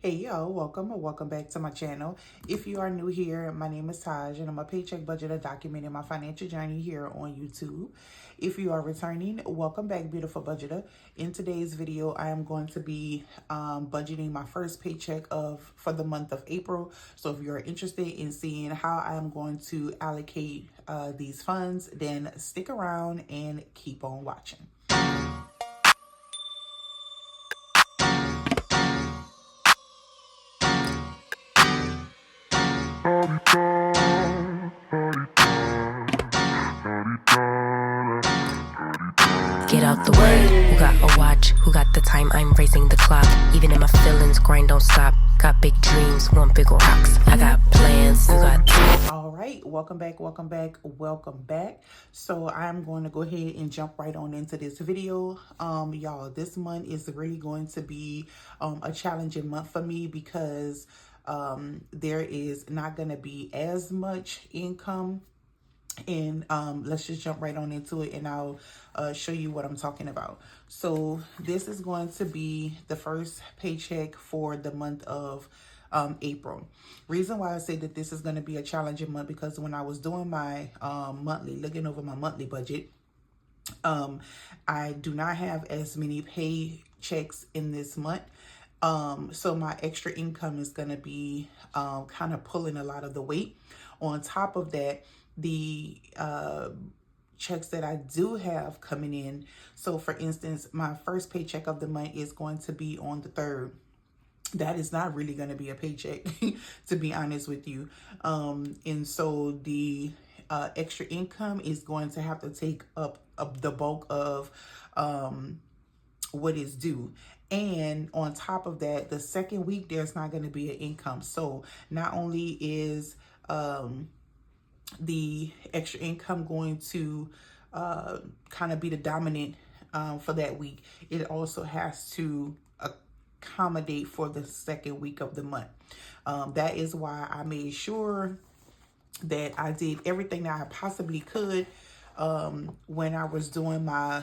Hey y'all, welcome or welcome back to my channel. If you are new here, my name is Taj and I'm a paycheck budgeter documenting my financial journey here on YouTube. If you are returning, welcome back, beautiful budgeter. In today's video, I am going to be budgeting my first paycheck for the month of April. So if you're interested in seeing how I am going to allocate these funds, then stick around and keep on watching. Get out the way, who got a watch, who got the time, I'm raising the clock. Even in my feelings, grind don't stop. Got big dreams, want big rocks. I got plans, you got all right, welcome back. So I'm going to go ahead and jump right on into this video. Y'all, this month is really going to be a challenging month for me because there is not going to be as much income. And let's just jump right on into it and I'll show you what I'm talking about. So this is going to be the first paycheck for the month of April. Reason why I say that this is going to be a challenging month because when I was doing my looking over my monthly budget, I do not have as many paychecks in this month. So my extra income is going to be kind of pulling a lot of the weight. On top of that, the checks that I do have coming in. So for instance, my first paycheck of the month is going to be on the 3rd. That is not really going to be a paycheck, to be honest with you. And so the extra income is going to have to take up the bulk of what is due. And on top of that, the second week, there's not going to be an income. So not only is the extra income going to kind of be the dominant for that week, it also has to accommodate for the second week of the month. That is why I made sure that I did everything that I possibly could when I was doing my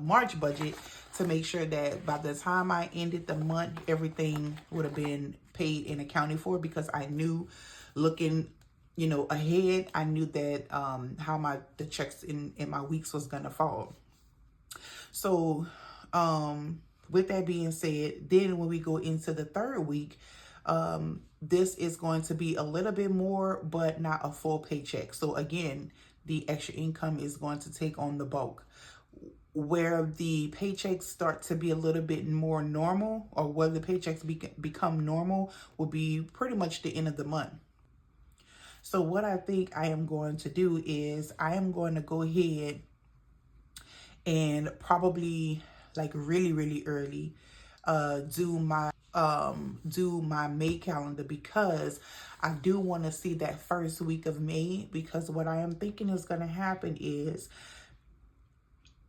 March budget to make sure that by the time I ended the month, everything would have been paid and accounted for, because I knew looking ahead, I knew that how the checks in my weeks was gonna fall. So with that being said, then when we go into the 3rd week, this is going to be a little bit more, but not a full paycheck. So again, the extra income is going to take on the bulk. Where the paychecks start to be a little bit more normal, or where the paychecks become normal, will be pretty much the end of the month. So what I think I am going to do is I am going to go ahead and probably like really early do my May calendar, because I do want to see that first week of May, because what I am thinking is going to happen is,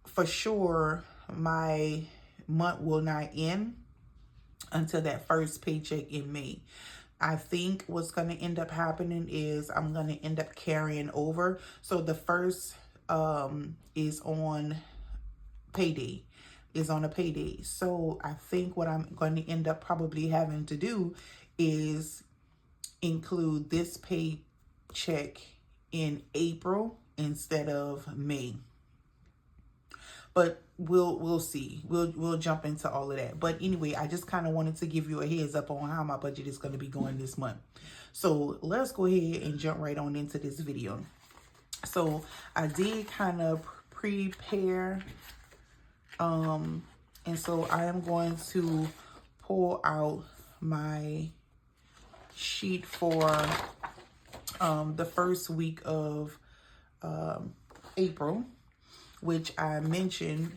for sure, my month will not end until that first paycheck in May. I think what's going to end up happening is I'm going to end up carrying over. So the first is on payday, is on a payday. So I think what I'm going to end up probably having to do is include this paycheck in April instead of May. But we'll see. We'll jump into all of that. But anyway, I just kind of wanted to give you a heads up on how my budget is going to be going this month. So let's go ahead and jump right on into this video. So I did kind of prepare. And so I am going to pull out my sheet for the first week of April, which I mentioned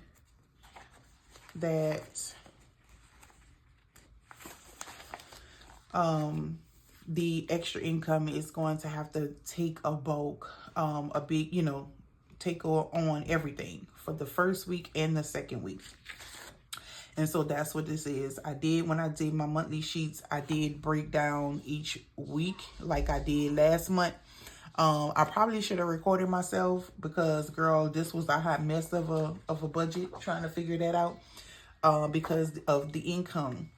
that the extra income is going to have to take a bulk, a big, take on everything for the first week and the second week. And so that's what this is. When I did my monthly sheets, I did break down each week like I did last month. I probably should have recorded myself, because girl, this was a hot mess of a budget trying to figure that out because of the income.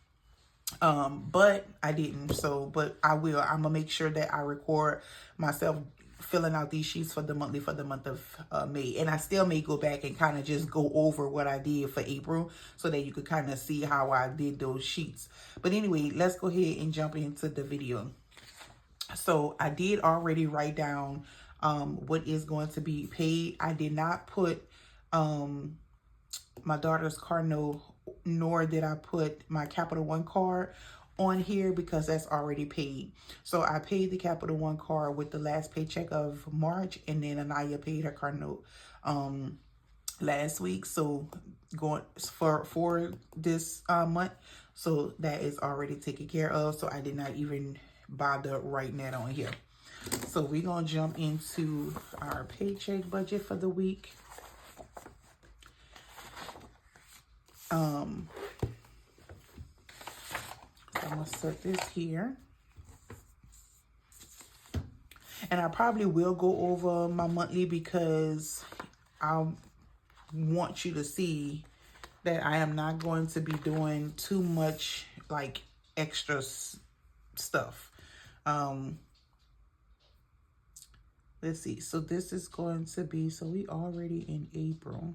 But I didn't. So, but I will. I'm gonna make sure that I record myself filling out these sheets for the monthly for the month of May. And I still may go back and kind of just go over what I did for April so that you could kind of see how I did those sheets. But anyway, let's go ahead and jump into the video. So I did already write down what is going to be paid. I did not put my daughter's card note, nor did I put my Capital One card on here because that's already paid. So I paid the Capital One card with the last paycheck of March, and then Anaya paid her card note last week. So going for this month, so that is already taken care of. So I did not even bother writing that on here. So we're gonna jump into our paycheck budget for the week. I'm gonna set this here. And I probably will go over my monthly because I want you to see that I am not going to be doing too much like extra stuff. Let's see. So this is going to be, so we already in April.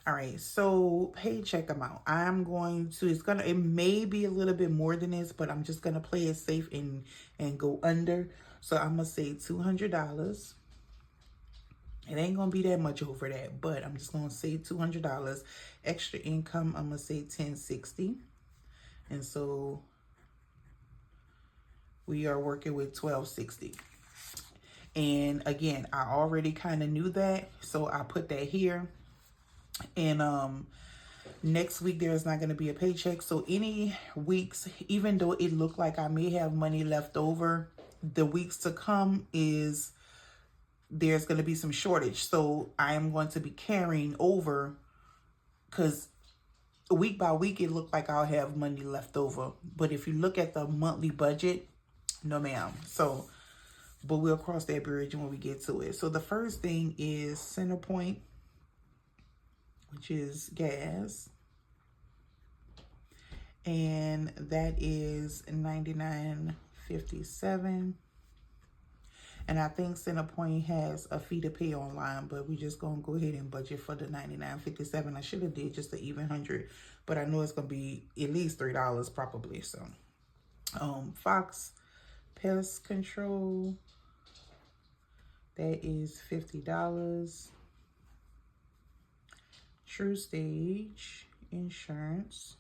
All right, so paycheck amount. I'm going to, it may be a little bit more than this, but I'm just going to play it safe and go under. So I'm going to say $200. It ain't going to be that much over that, but I'm just going to say $200. Extra income, I'm going to say $1060. And so we are working with $1260. And again, I already kind of knew that, so I put that here. And next week there's not going to be a paycheck. So any weeks, even though it looked like I may have money left over, the weeks to come is there's going to be some shortage. So I am going to be carrying over because week by week it looked like I'll have money left over. But if you look at the monthly budget, no ma'am. So, but we'll cross that bridge when we get to it. So the first thing is Center Point, which is gas, and that is $99.57. And I think Centerpoint has a fee to pay online, but we just gonna go ahead and budget for the $99.57. I should have did just the even 100, but I know it's gonna be at least $3 probably. So Fox Pest Control, that is $50. True Stage Insurance,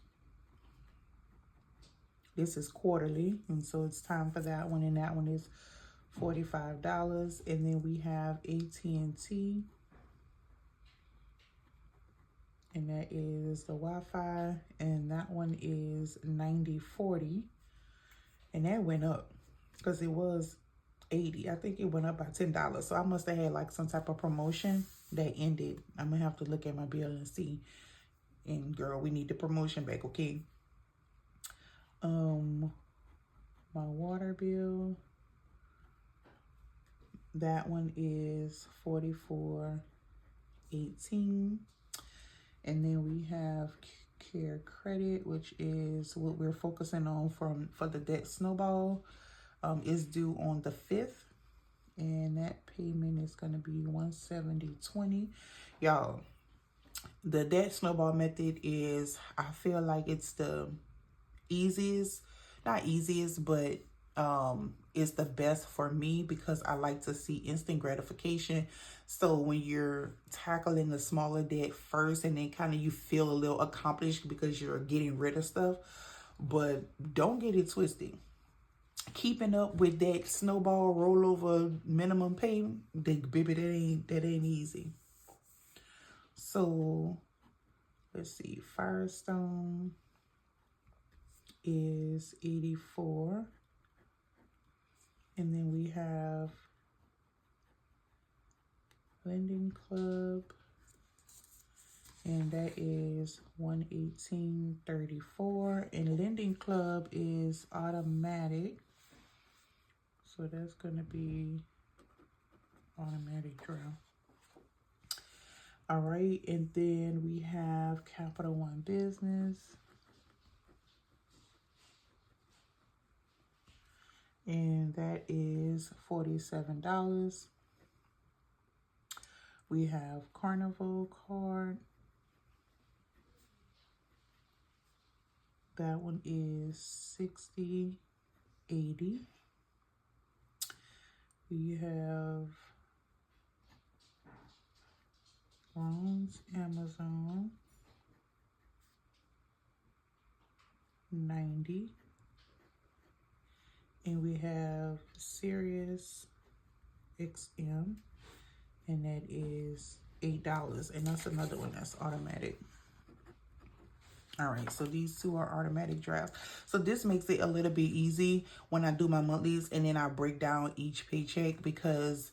this is quarterly, and so it's time for that one, and that one is $45. And then we have AT&T, and that is the Wi-Fi, and that one is $90.40, and that went up because it was $80. I think it went up by $10, so I must have had like some type of promotion that ended. I'm gonna have to look at my bill and see. And girl, we need the promotion back, okay? My water bill, that one is $44.18. And then we have Care Credit, which is what we're focusing on for the debt snowball. Is due on the 5th. And that payment is going to be $170.20. Y'all, the debt snowball method is, I feel like it's the easiest, not easiest, but it's the best for me because I like to see instant gratification. So when you're tackling the smaller debt first, and then kind of you feel a little accomplished because you're getting rid of stuff, but don't get it twisted. Keeping up with that snowball rollover minimum pay, baby, that ain't easy. So let's see, Firestone is $84, and then we have Lending Club, and that is $118.34, and Lending Club is automatic. So that's going to be automatic draw. All right, and then we have Capital One Business. And that is $47. We have Carnival card. That one is $60.80. We have Loans Amazon, $90. And we have Sirius XM, and that is $8. And that's another one that's automatic. All right, so these two are automatic drafts. So this makes it a little bit easy when I do my monthlies, and then I break down each paycheck, because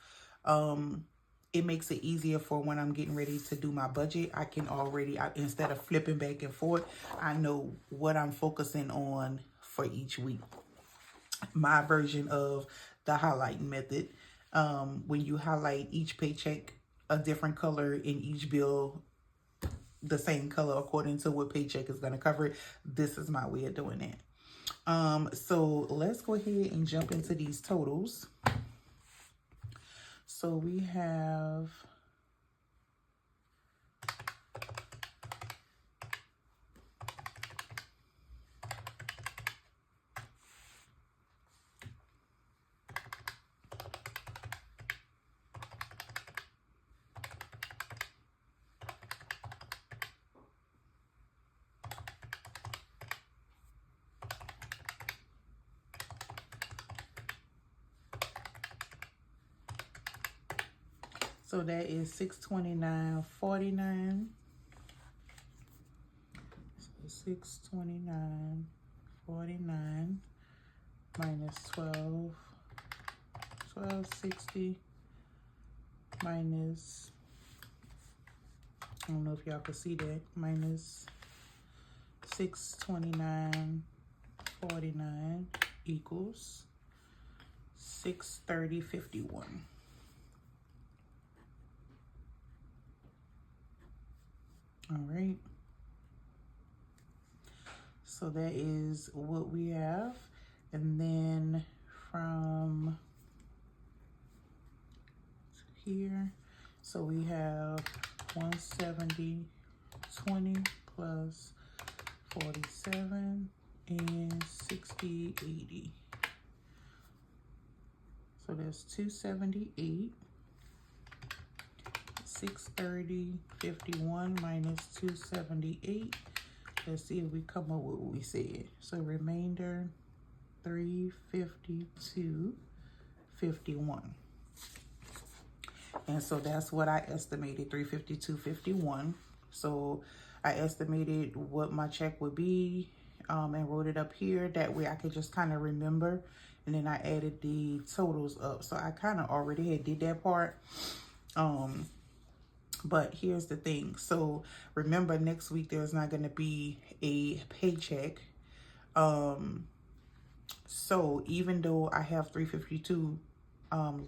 it makes it easier for when I'm getting ready to do my budget. I can already, instead of flipping back and forth, I know what I'm focusing on for each week. My version of the highlighting method, when you highlight each paycheck a different color in each bill, the same color according to what paycheck is going to cover it. This is my way of doing it. So let's go ahead and jump into these totals. So we have so that is $629.49. So $629.49 minus 1260 minus, I don't know if y'all can see that, minus 629.49 equals 630.51. All right, so that is what we have. And then from here, so we have 170.20 plus 47 and 60.80. So that's 278. 630.51 minus 278. Let's see if we come up with what we said. So remainder 352.51. And so that's what I estimated, 352.51. So I estimated what my check would be, and wrote it up here. That way I could just kind of remember. And then I added the totals up. So I kind of already had did that part. But here's the thing. So remember, next week there's not going to be a paycheck. So even though I have 352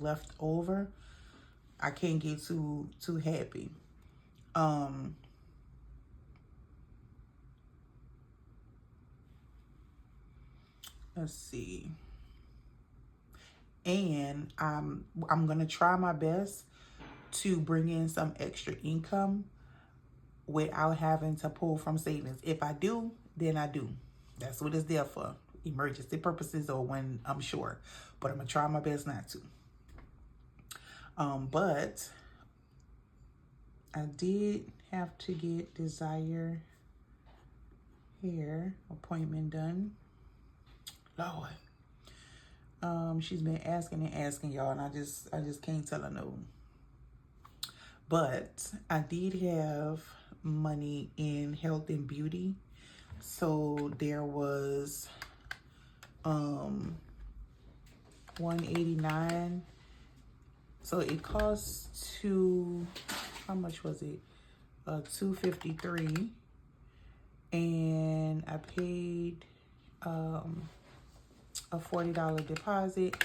left over, I can't get too happy. Let's see. And I'm going to try my best to bring in some extra income without having to pull from savings. If I do, then I do. That's what it's there for, emergency purposes or when I'm sure. But I'm gonna try my best not to. But I did have to get Desire hair appointment done. Lord. She's been asking and asking, y'all, and I just can't tell her no. But I did have money in health and beauty. So there was $189. So it costs how much was it? $253. And I paid a $40 deposit.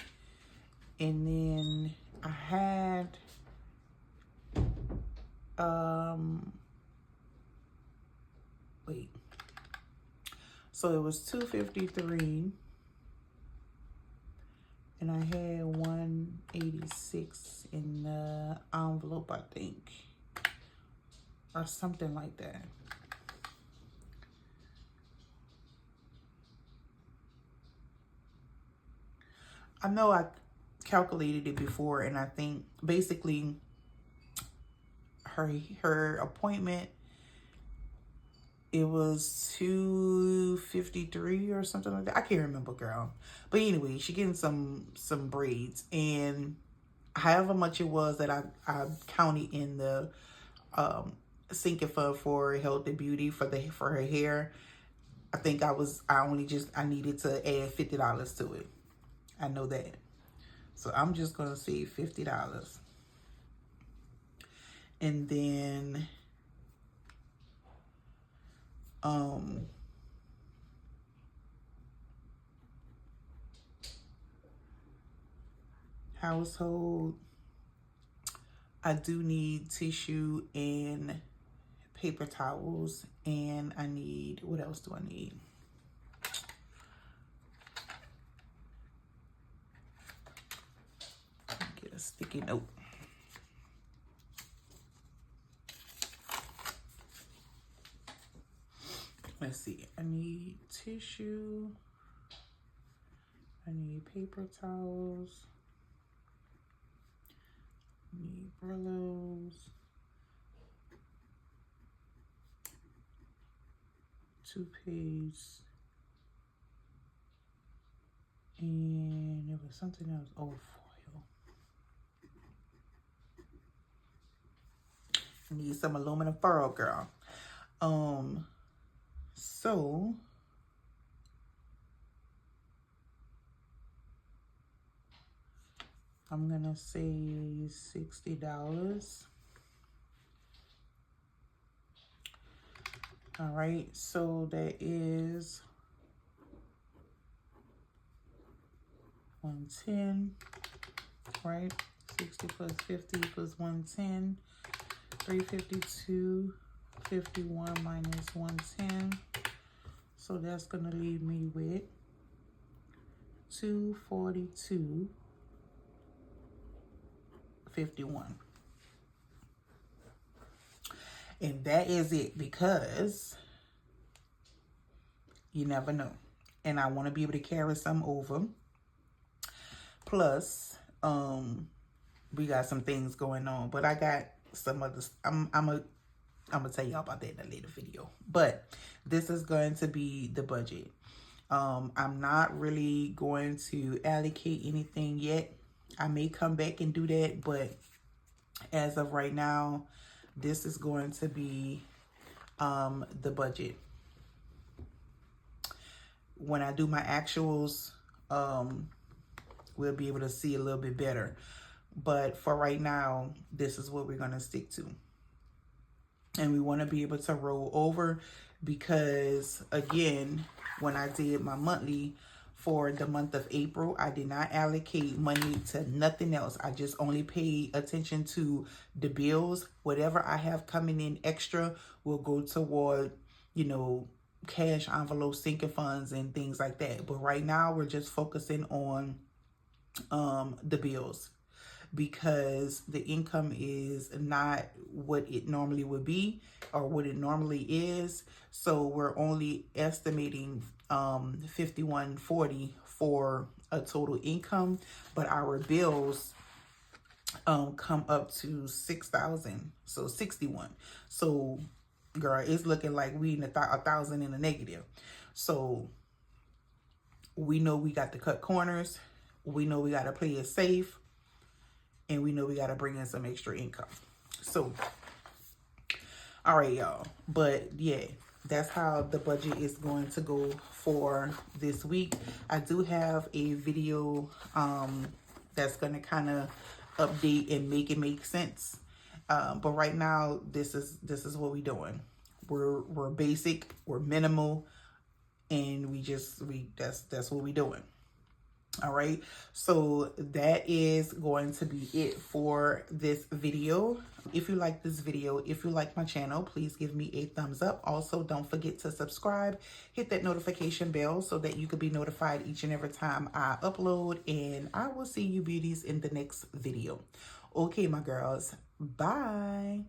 And then I had Wait. So it was $253, and I had $186 in the envelope, I think, or something like that. I know I calculated it before, and I think basically her appointment, it was $253 or something like that. I can't remember, girl. But anyway, she getting some braids, and however much it was that I counted in the sinking fund for health and beauty for her hair. I think I needed to add $50 to it. I know that. So I'm just gonna save $50. And then household, I do need tissue and paper towels, and I need, what else do I need? Get a sticky note. Let's see, I need tissue, I need paper towels, I need Brillos, toothpaste, and there was something else. Oh, foil. I need some aluminum foil, girl. So I'm gonna say $60. All right, so that is 110, right? 60 plus 50 plus 110, 352, 51 minus 110. So that's gonna leave me with 242.51. And that is it, because you never know. And I want to be able to carry some over. Plus, we got some things going on, but I got some other, I'm gonna tell y'all about that in a later video. But this is going to be the budget. I'm not really going to allocate anything yet. I may come back and do that, but as of right now, this is going to be the budget. When I do my actuals, we'll be able to see a little bit better. But for right now, this is what we're going to stick to. And we want to be able to roll over, because again, when I did my monthly for the month of April, I did not allocate money to nothing else. I just only paid attention to the bills. Whatever I have coming in extra will go toward, you know, cash envelopes, sinking funds, and things like that. But right now, we're just focusing on the bills, because the income is not what it normally would be or what it normally is. So we're only estimating $51.40 for a total income, but our bills come up to $6,000, so $61. So girl, it's looking like we in $1,000 in the negative. So we know we got to cut corners, we know we got to play it safe, and we know we got to bring in some extra income. So all right, y'all, but yeah, that's how the budget is going to go for this week. I do have a video that's going to kind of update and make it make sense. But right now, this is what we're doing. We're basic, we're minimal, and that's what we're doing. All right, so that is going to be it for this video. If you like this video, if you like my channel, please give me a thumbs up. Also, don't forget to subscribe, hit that notification bell so that you can be notified each and every time I upload, and I will see you beauties in the next video. Okay, my girls, bye.